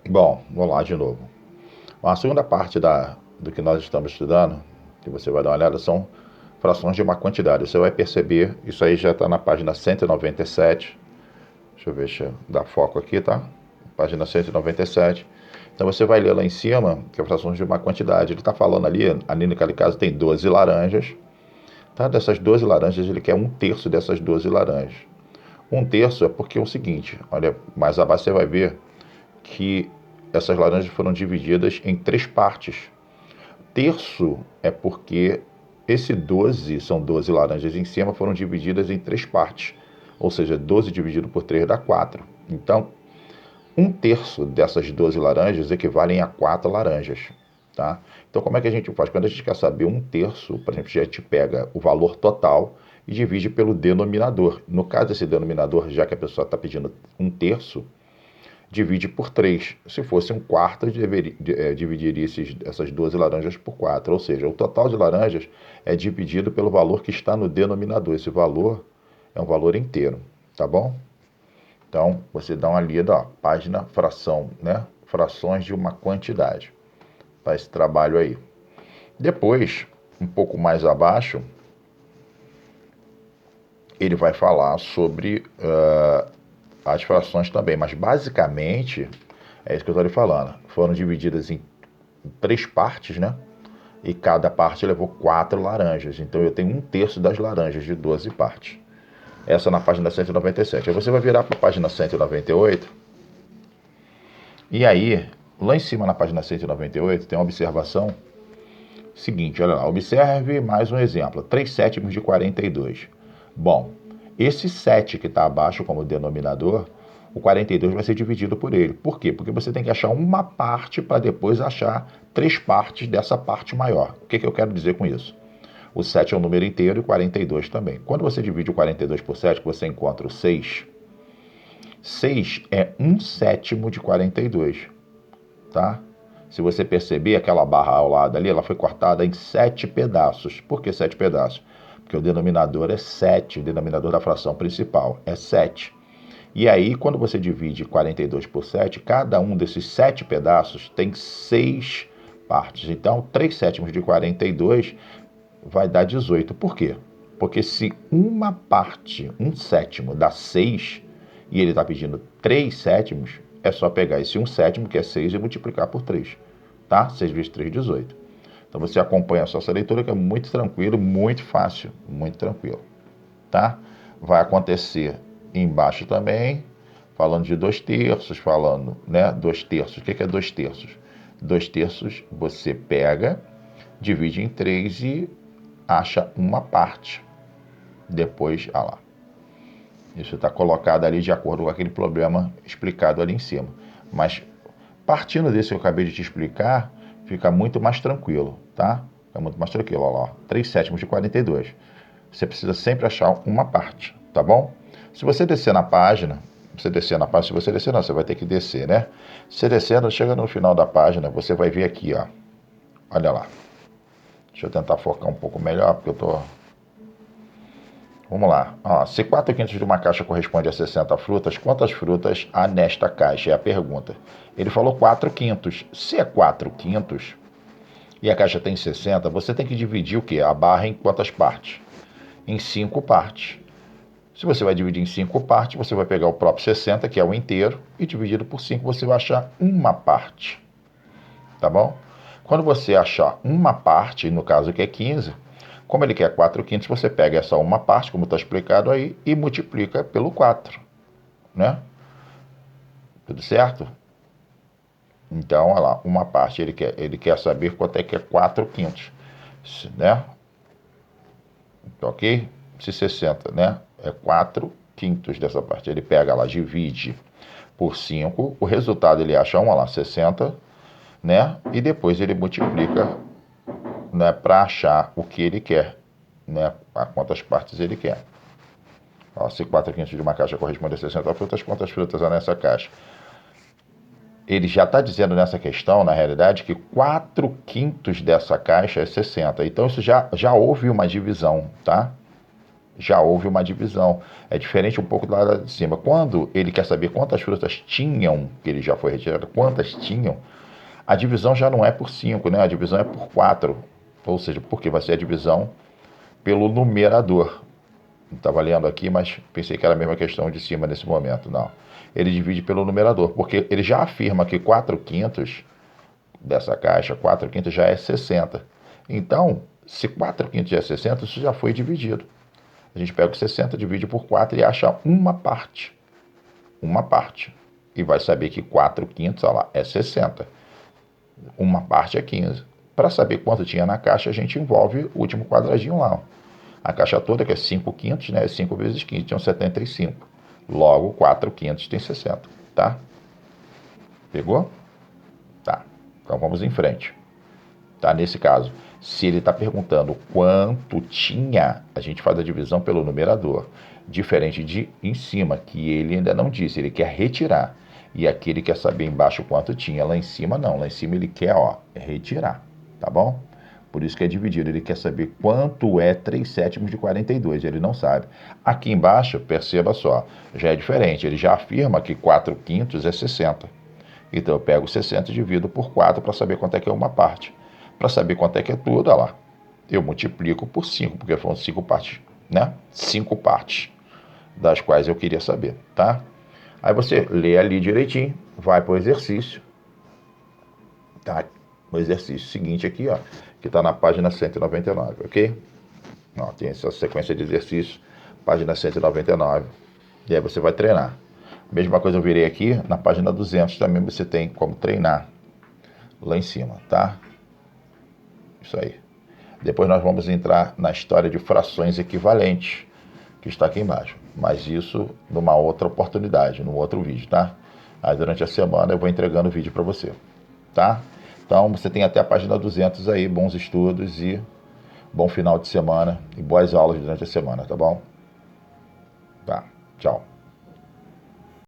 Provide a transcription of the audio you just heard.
Bom, vamos lá de novo. A segunda parte do que nós estamos estudando, que você vai dar uma olhada, são frações de uma quantidade. Você vai perceber, isso aí já está na página 197. Deixa eu ver, deixa eu dar foco aqui, tá? Página 197. Então você vai ler lá em cima, que é frações de uma quantidade. Ele está falando ali naquele caso tem 12 laranjas. Tá? Dessas 12 laranjas, ele quer um terço dessas 12 laranjas. Um terço é porque é o seguinte, olha, mais abaixo você vai ver que essas laranjas foram divididas em 3 partes. Terço é porque esse 12, são 12 laranjas em cima, foram divididas em 3 partes. Ou seja, 12 dividido por 3 dá 4. Então, um terço dessas 12 laranjas equivalem a 4 laranjas. Tá? Então, como é que a gente faz? Quando a gente quer saber um terço, por exemplo, a gente pega o valor total e divide pelo denominador. No caso desse denominador, já que a pessoa está pedindo um terço, divide por 3. Se fosse um quarto, dividiria essas 12 laranjas por 4. Ou seja, o total de laranjas é dividido pelo valor que está no denominador. Esse valor é um valor inteiro, tá bom? Então, você dá uma lida, ó, página fração, né? Frações de uma quantidade. Para esse trabalho aí. Depois, um pouco mais abaixo, ele vai falar sobre as frações também. Mas, basicamente, é isso que eu estou lhe falando. Foram divididas em 3 partes, né? E cada parte levou 4 laranjas. Então, eu tenho um terço das laranjas de 12 partes. Essa na página 197. Aí você vai virar para a página 198. E aí, lá em cima na página 198, tem uma observação seguinte, olha lá. Observe mais um exemplo. 3 sétimos de 42. Bom, esse 7 que está abaixo como denominador, o 42 vai ser dividido por ele. Por quê? Porque você tem que achar uma parte para depois achar 3 partes dessa parte maior. O que eu quero dizer com isso? O 7 é um número inteiro e 42 também. Quando você divide o 42 por 7, você encontra o 6. 6 é 1 sétimo de 42, tá? Se você perceber, aquela barra ao lado ali, ela foi cortada em 7 pedaços. Por que 7 pedaços? Porque o denominador é 7, o denominador da fração principal é 7. E aí, quando você divide 42 por 7, cada um desses 7 pedaços tem 6 partes. Então, 3 sétimos de 42 vai dar 18. Por quê? Porque se uma parte, um sétimo, dá 6, e ele está pedindo 3 sétimos, é só pegar esse 1 sétimo, que é 6, e multiplicar por 3. Tá? 6 vezes 3, 18. Então você acompanha só essa leitura, que é muito tranquilo, muito fácil, muito tranquilo. Tá? Vai acontecer embaixo também, falando de 2 terços, falando, né? 2 terços. O que é 2 terços? 2 terços você pega, divide em 3 e acha uma parte. Depois, lá. Isso está colocado ali de acordo com aquele problema explicado ali em cima. Mas, partindo desse que eu acabei de te explicar, fica muito mais tranquilo, tá? Fica muito mais tranquilo, olha lá. 3 sétimos de 42. Você precisa sempre achar uma parte, tá bom? Se você descer na página, se você descer não, você vai ter que descer, né? Se você descendo, chega no final da página, você vai ver aqui, ó. Olha lá. Deixa eu tentar focar um pouco melhor, porque eu tô... Vamos lá. Se 4 quintos de uma caixa corresponde a 60 frutas, quantas frutas há nesta caixa? É a pergunta. Ele falou 4 quintos. Se é 4 quintos e a caixa tem 60, você tem que dividir o quê? A barra em quantas partes? Em 5 partes. Se você vai dividir em 5 partes, você vai pegar o próprio 60, que é o inteiro, e dividido por 5 você vai achar uma parte. Tá bom? Quando você achar uma parte, no caso que é 15, como ele quer 4 quintos, você pega essa uma parte, como está explicado aí, e multiplica pelo 4, né? Tudo certo? Então, olha lá, uma parte, ele quer saber quanto é que é 4 quintos, né? Ok? Se 60, né? É 4 quintos dessa parte. Ele pega lá, divide por 5, o resultado ele acha, olha lá, 60, né? E depois ele multiplica, né, para achar o que ele quer, né? A quantas partes ele quer. Se 4 quintos de uma caixa corresponde a 60 frutas, quantas frutas há nessa caixa? Ele já está dizendo nessa questão, na realidade, que 4 quintos dessa caixa é 60. Então, isso já houve uma divisão, tá? já houve uma divisão. É diferente um pouco do lado de cima. Quando ele quer saber quantas frutas tinham, que ele já foi retirado, quantas tinham, a divisão já não é por 5, né? A divisão é por 4. Ou seja, porque vai ser a divisão pelo numerador. Estava lendo aqui, mas pensei que era a mesma questão de cima nesse momento. Não. Ele divide pelo numerador, porque ele já afirma que 4/5 dessa caixa, 4/5 já é 60. Então, se 4/5 já é 60, isso já foi dividido. A gente pega o 60, divide por 4 e acha uma parte. Uma parte. E vai saber que 4/5, olha lá, é 60. Uma parte é 15. Para saber quanto tinha na caixa, a gente envolve o último quadradinho lá. Ó. A caixa toda, que é 5/5, né? 5 vezes 15, tinham 75. Logo, 4/5 tem 60, tá? Pegou? Tá. Então vamos em frente. Tá? Nesse caso, se ele está perguntando quanto tinha, a gente faz a divisão pelo numerador. Diferente de em cima, que ele ainda não disse, ele quer retirar. E aqui ele quer saber embaixo quanto tinha. Lá em cima não, lá em cima ele quer, ó, retirar. Tá bom? Por isso que é dividido, ele quer saber quanto é 3/7 de 42, ele não sabe. Aqui embaixo, perceba só, já é diferente, ele já afirma que 4/5 é 60. Então eu pego 60 e divido por 4 para saber quanto é que é uma parte. Para saber quanto é que é tudo, olha lá, eu multiplico por 5, porque foram 5 partes, né? 5 partes, das quais eu queria saber, tá? Aí você lê ali direitinho, vai para o exercício, tá? O exercício seguinte aqui, ó, que está na página 199, ok? Ó, tem essa sequência de exercícios, página 199, e aí você vai treinar. Mesma coisa eu virei aqui, na página 200 também você tem como treinar, lá em cima, tá? Isso aí. Depois nós vamos entrar na história de frações equivalentes, que está aqui embaixo. Mas isso numa outra oportunidade, num outro vídeo, tá? Aí durante a semana eu vou entregando o vídeo para você, tá? Então você tem até a página 200 aí, bons estudos e bom final de semana e boas aulas durante a semana, tá bom? Tá, tchau.